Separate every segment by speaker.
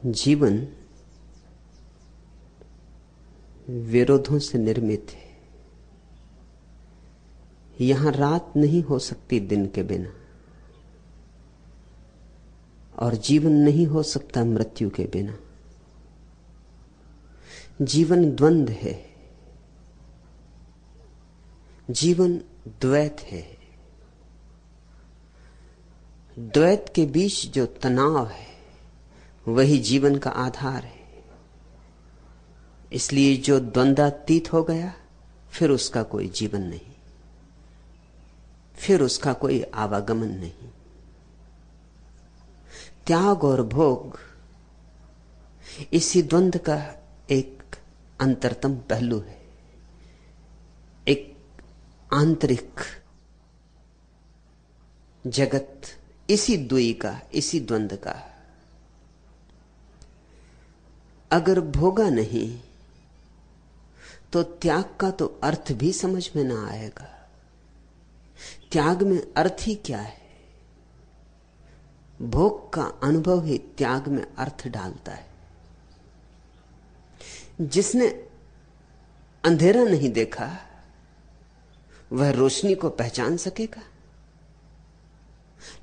Speaker 1: जीवन विरोधों से निर्मित है। यहां रात नहीं हो सकती दिन के बिना, और जीवन नहीं हो सकता मृत्यु के बिना। जीवन द्वंद्व है, जीवन द्वैत है। द्वैत के बीच जो तनाव है वही जीवन का आधार है। इसलिए जो द्वंद्वातीत हो गया फिर उसका कोई जीवन नहीं, फिर उसका कोई आवागमन नहीं। त्याग और भोग इसी द्वंद्व का एक अंतरतम पहलू है, एक आंतरिक जगत इसी द्वयी का, इसी द्वंद्व का। अगर भोगा नहीं तो त्याग का तो अर्थ भी समझ में ना आएगा। त्याग में अर्थ ही क्या है? भोग का अनुभव ही त्याग में अर्थ डालता है। जिसने अंधेरा नहीं देखा वह रोशनी को पहचान सकेगा?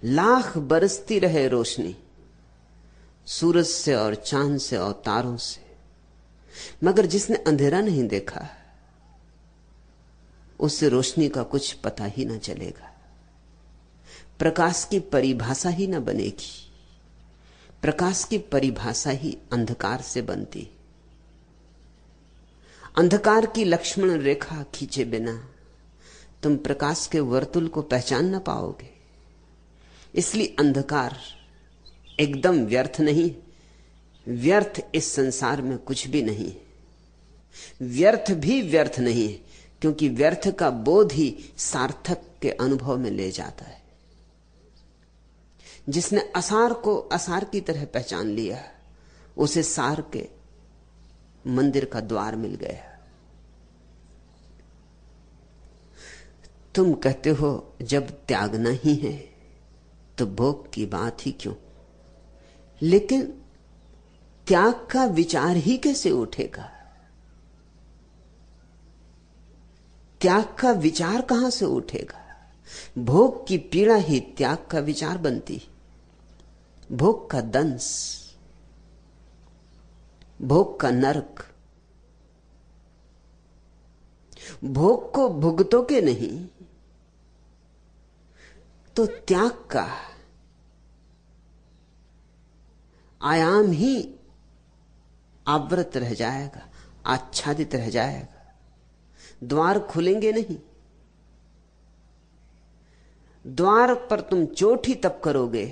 Speaker 1: लाख बरसती रहे रोशनी सूरज से और चांद से और तारों से, मगर जिसने अंधेरा नहीं देखा उससे रोशनी का कुछ पता ही ना चलेगा। प्रकाश की परिभाषा ही ना बनेगी। प्रकाश की परिभाषा ही अंधकार से बनती। अंधकार की लक्ष्मण रेखा खींचे बिना तुम प्रकाश के वर्तुल को पहचान ना पाओगे। इसलिए अंधकार एकदम व्यर्थ नहीं। व्यर्थ इस संसार में कुछ भी नहीं। व्यर्थ भी व्यर्थ नहीं, क्योंकि व्यर्थ का बोध ही सार्थक के अनुभव में ले जाता है। जिसने असार को असार की तरह पहचान लिया उसे सार के मंदिर का द्वार मिल गया। तुम कहते हो जब त्यागना ही है तो भोग की बात ही क्यों? लेकिन त्याग का विचार ही कैसे उठेगा? त्याग का विचार कहां से उठेगा? भोग की पीड़ा ही त्याग का विचार बनती। भोग का दंश, भोग का नरक। भोग को भुगतोगे नहीं तो त्याग का आयाम ही आवृत रह जाएगा, आच्छादित रह जाएगा। द्वार खुलेंगे नहीं। द्वार पर तुम चोट ही तब करोगे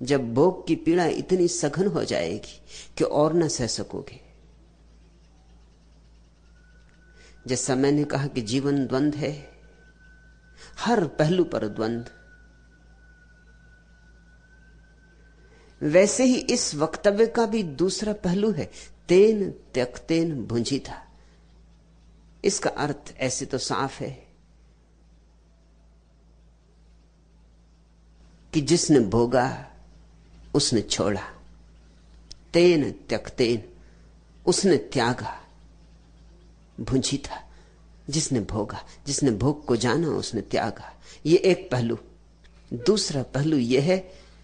Speaker 1: जब भोग की पीड़ा इतनी सघन हो जाएगी कि और न सह सकोगे। जैसा मैंने कहा कि जीवन द्वंद्व है, हर पहलू पर द्वंद्व, वैसे ही इस वक्तव्य का भी दूसरा पहलू है। तेन त्यक्तेन भुंजिता। इसका अर्थ ऐसे तो साफ है कि जिसने भोगा उसने छोड़ा। तेन त्यक्तेन, उसने त्यागा। भुंजिता, जिसने भोगा, जिसने भोग को जाना उसने त्यागा। ये एक पहलू। दूसरा पहलू यह है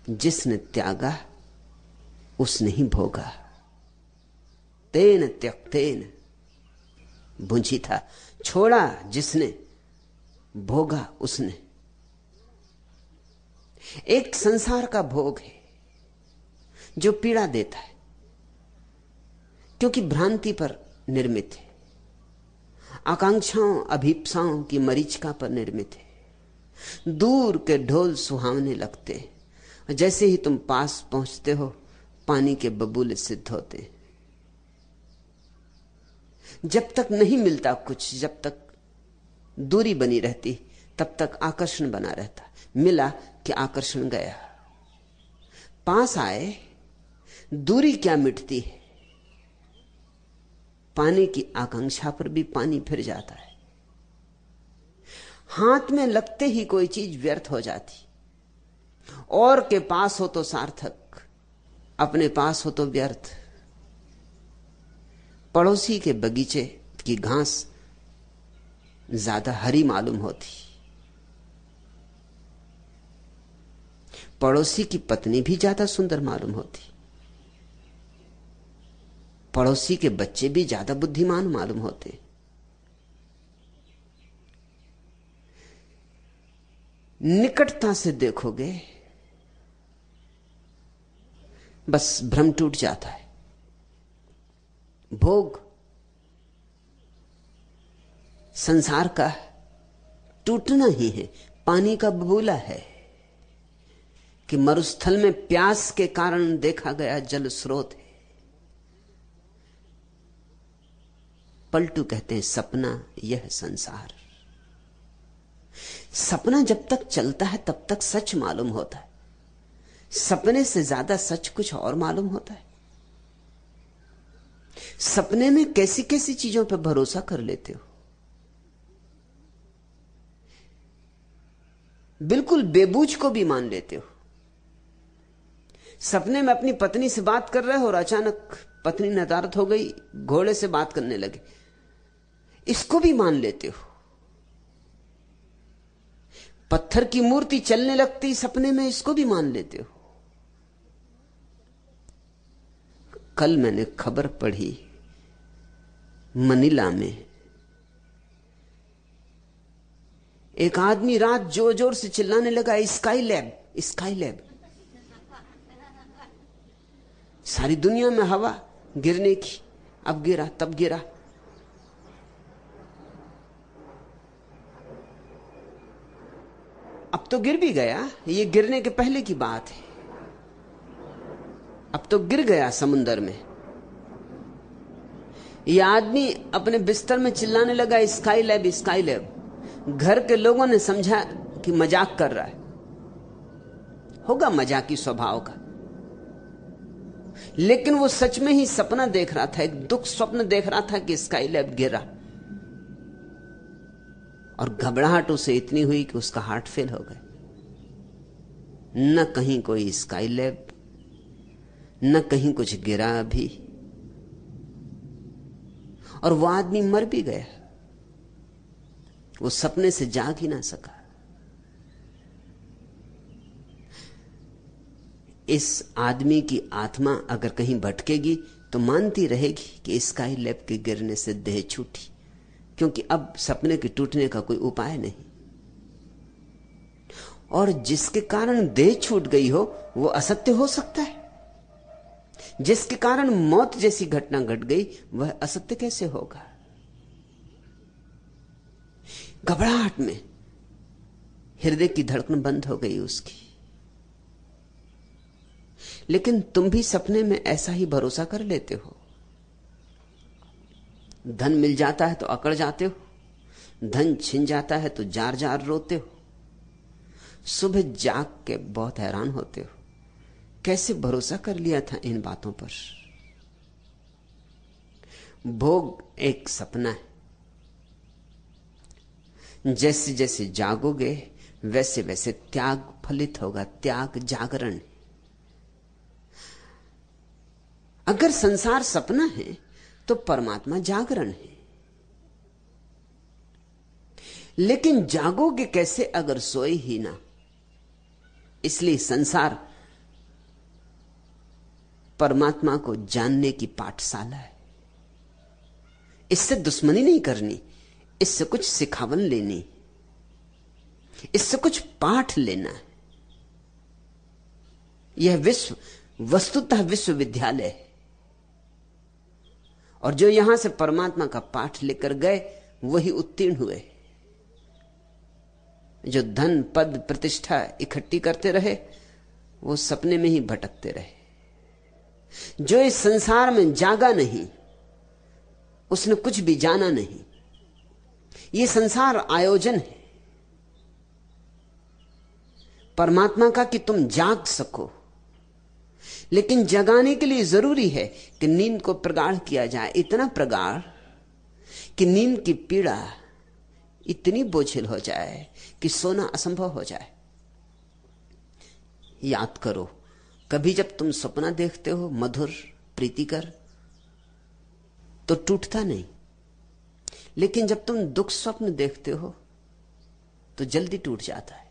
Speaker 1: जिसने त्यागा उसने ही भोगा। तेन त्यक्तेन भुंजिता, छोड़ा जिसने, भोगा उसने। एक संसार का भोग है जो पीड़ा देता है, क्योंकि भ्रांति पर निर्मित है, आकांक्षाओं अभीप्साओं की मरीचिका पर निर्मित है। दूर के ढोल सुहावने लगते, जैसे ही तुम पास पहुंचते हो पानी के बबूले सिद्ध होते। जब तक नहीं मिलता कुछ, जब तक दूरी बनी रहती, तब तक आकर्षण बना रहता। मिला कि आकर्षण गया। पास आए, दूरी क्या मिटती है? पानी की आकांक्षा पर भी पानी फिर जाता है। हाथ में लगते ही कोई चीज व्यर्थ हो जाती, और के पास हो तो सार्थक। अपने पास हो तो व्यर्थ। पड़ोसी के बगीचे की घास ज्यादा हरी मालूम होती, पड़ोसी की पत्नी भी ज्यादा सुंदर मालूम होती, पड़ोसी के बच्चे भी ज्यादा बुद्धिमान मालूम होते। निकटता से देखोगे बस भ्रम टूट जाता है। भोग संसार का टूटना ही है, पानी का बबूला है कि मरुस्थल में प्यास के कारण देखा गया जल स्रोत है। पलटू कहते हैं सपना यह संसार। सपना जब तक चलता है तब तक सच मालूम होता है, सपने से ज्यादा सच कुछ और मालूम होता है। सपने में कैसी कैसी चीजों पर भरोसा कर लेते हो, बिल्कुल बेबूझ को भी मान लेते हो। सपने में अपनी पत्नी से बात कर रहे हो और अचानक पत्नी नदारद हो गई, घोड़े से बात करने लगे, इसको भी मान लेते हो। पत्थर की मूर्ति चलने लगती सपने में, इसको भी मान लेते हो। कल मैंने खबर पढ़ी, मनीला में एक आदमी रात जोर जोर से चिल्लाने लगा, स्काई लैब, स्काई लैब। सारी दुनिया में हवा गिरने की, अब गिरा तब गिरा। अब तो गिर भी गया, ये गिरने के पहले की बात है। अब तो गिर गया समुंदर में। यह आदमी अपने बिस्तर में चिल्लाने लगा, स्काई लैब, स्काई लैब। घर के लोगों ने समझा कि मजाक कर रहा है, होगा मजाकी स्वभाव का, लेकिन वो सच में ही सपना देख रहा था, एक दुख स्वप्न देख रहा था कि स्काई लैब गिरा। और घबराहट उसे इतनी हुई कि उसका हार्ट फेल हो गया। न कहीं कोई स्काई लैब, न कहीं कुछ गिरा अभी, और वो आदमी मर भी गया। वो सपने से जाग ही ना सका। इस आदमी की आत्मा अगर कहीं भटकेगी तो मानती रहेगी कि स्काई लैब के गिरने से देह छूटी, क्योंकि अब सपने के टूटने का कोई उपाय नहीं। और जिसके कारण देह छूट गई हो वो असत्य हो सकता है? जिसके कारण मौत जैसी घटना घट गई वह असत्य कैसे होगा? घबराहट में हृदय की धड़कन बंद हो गई उसकी। लेकिन तुम भी सपने में ऐसा ही भरोसा कर लेते हो। धन मिल जाता है तो अकड़ जाते हो, धन छिन जाता है तो जार जार रोते हो, सुबह जाग के बहुत हैरान होते हो, कैसे भरोसा कर लिया था इन बातों पर। भोग एक सपना है, जैसे जैसे जागोगे वैसे वैसे त्याग फलित होगा। त्याग जागरण। अगर संसार सपना है तो परमात्मा जागरण है। लेकिन जागोगे कैसे अगर सोए ही ना? इसलिए संसार परमात्मा को जानने की पाठशाला है। इससे दुश्मनी नहीं करनी, इससे कुछ सिखावन लेनी, इससे कुछ पाठ लेना है। यह विश्व वस्तुतः विश्वविद्यालय है, और जो यहां से परमात्मा का पाठ लेकर गए वही उत्तीर्ण हुए। जो धन पद प्रतिष्ठा इकट्ठी करते रहे वो सपने में ही भटकते रहे। जो इस संसार में जागा नहीं उसने कुछ भी जाना नहीं। ये संसार आयोजन है परमात्मा का कि तुम जाग सको। लेकिन जगाने के लिए जरूरी है कि नींद को प्रगाढ़ किया जाए, इतना प्रगाढ़ कि नींद की पीड़ा इतनी बोझिल हो जाए कि सोना असंभव हो जाए। याद करो, कभी जब तुम सपना देखते हो मधुर प्रीतिकर तो टूटता नहीं, लेकिन जब तुम दुख स्वप्न देखते हो तो जल्दी टूट जाता है।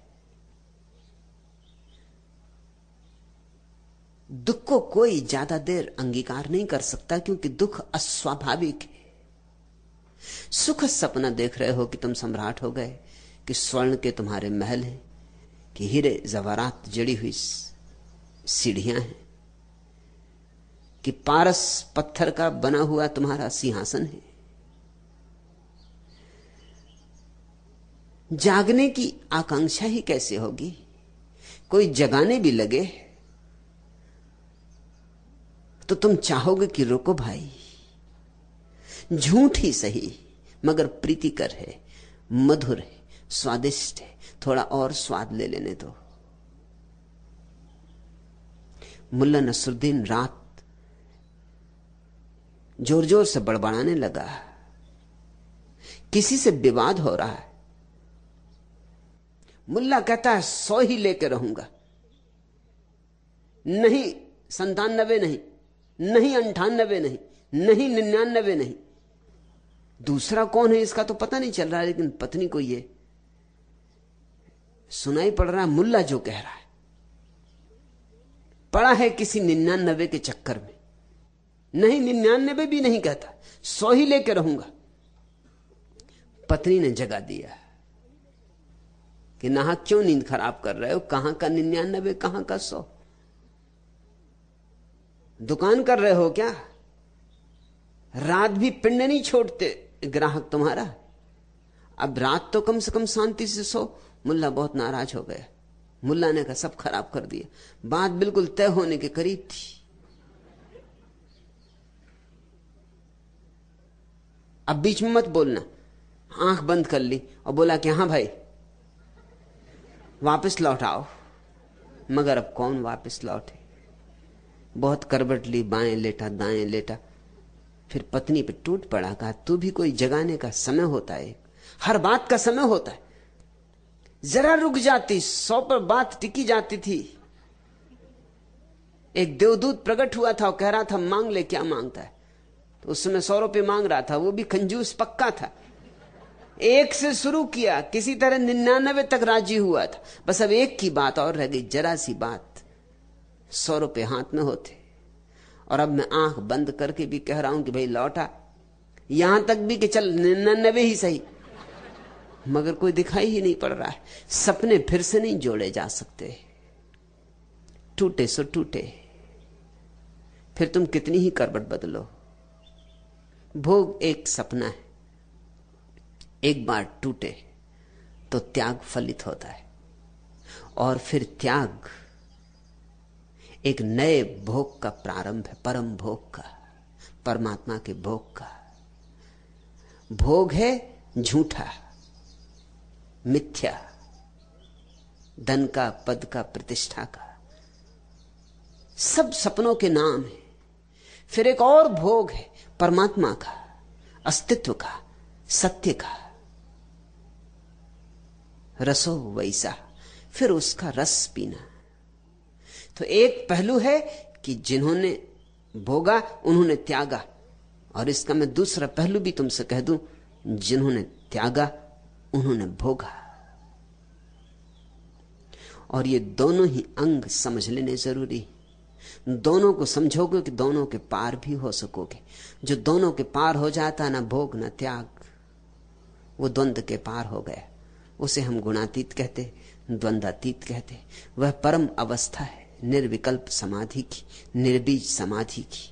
Speaker 1: दुख को कोई ज्यादा देर अंगीकार नहीं कर सकता क्योंकि दुख अस्वाभाविक है। सुख सपना देख रहे हो कि तुम सम्राट हो गए, कि स्वर्ण के तुम्हारे महल हैं, कि हीरे जवारात जड़ी हुई सीढ़ियां हैं, कि पारस पत्थर का बना हुआ तुम्हारा सिंहासन है। जागने की आकांक्षा ही कैसे होगी? कोई जगाने भी लगे तो तुम चाहोगे कि रुको भाई, झूठ ही सही मगर प्रीतिकर है, मधुर है, स्वादिष्ट है, थोड़ा और स्वाद ले लेने दो। मुल्ला नसरुद्दीन रात जोर जोर से बड़बड़ाने लगा। किसी से विवाद हो रहा है। मुल्ला कहता है 100 ही लेके रहूंगा। नहीं 97 नहीं, नहीं 98 नहीं, नहीं 99 नहीं। दूसरा कौन है इसका तो पता नहीं चल रहा है, लेकिन पत्नी को ये सुनाई पड़ रहा है मुल्ला जो कह रहा है। पड़ा है किसी 99 के चक्कर में। नहीं 99 भी नहीं कहता, 100 ही लेके रहूंगा। पत्नी ने जगा दिया कि नाहक क्यों नींद खराब कर रहे हो? कहां का 99, कहां का 100? दुकान कर रहे हो क्या? रात भी पिंड नहीं छोड़ते ग्राहक तुम्हारा। अब रात तो कम से कम शांति से सो। मुल्ला बहुत नाराज हो गया। मुल्ला ने कहा सब खराब कर दिया। बात बिल्कुल तय होने के करीब थी। अब बीच में मत बोलना। आंख बंद कर ली और बोला कि हां भाई वापस लौट आओ। मगर अब कौन वापस लौटे? बहुत करवट ली, बाएं लेटा, दाएं लेटा, फिर पत्नी पे टूट पड़ा। कहा तू भी कोई जगाने का समय होता है, हर बात का समय होता है। जरा रुक जाती 100 पर बात टिकी जाती थी। एक देवदूत प्रकट हुआ था और कह रहा था मांग ले, क्या मांगता है? तो उस समय 100 रुपये मांग रहा था। वो भी कंजूस पक्का था। 1 से शुरू किया, किसी तरह 99 तक राजी हुआ था। बस अब एक की बात और रह गई, जरा सी बात। 100 रुपये हाथ में होते और अब मैं आंख बंद करके भी कह रहा हूं कि भाई लौटा, यहां तक भी कि चल 99 ही सही, मगर कोई दिखाई ही नहीं पड़ रहा है। सपने फिर से नहीं जोड़े जा सकते। टूटे सो टूटे, फिर तुम कितनी ही करवट बदलो। भोग एक सपना है, एक बार टूटे तो त्याग फलित होता है और फिर त्याग एक नए भोग का प्रारंभ है, परम भोग का, परमात्मा के भोग का। भोग है झूठा, मिथ्या, धन का, पद का, प्रतिष्ठा का, सब सपनों के नाम है। फिर एक और भोग है परमात्मा का, अस्तित्व का, सत्य का। रसो वैसा, फिर उसका रस पीना। तो एक पहलू है कि जिन्होंने भोगा उन्होंने त्यागा, और इसका मैं दूसरा पहलू भी तुमसे कह दूं, जिन्होंने त्यागा उन्होंने भोगा। और ये दोनों ही अंग समझ लेने जरूरी। दोनों को समझोगे कि दोनों के पार भी हो सकोगे। जो दोनों के पार हो जाता ना भोग ना त्याग, वो द्वंद्व के पार हो गया। उसे हम गुणातीत कहते, द्वंद्वातीत कहते। वह परम अवस्था है निर्विकल्प समाधि की, निर्बीज समाधि की।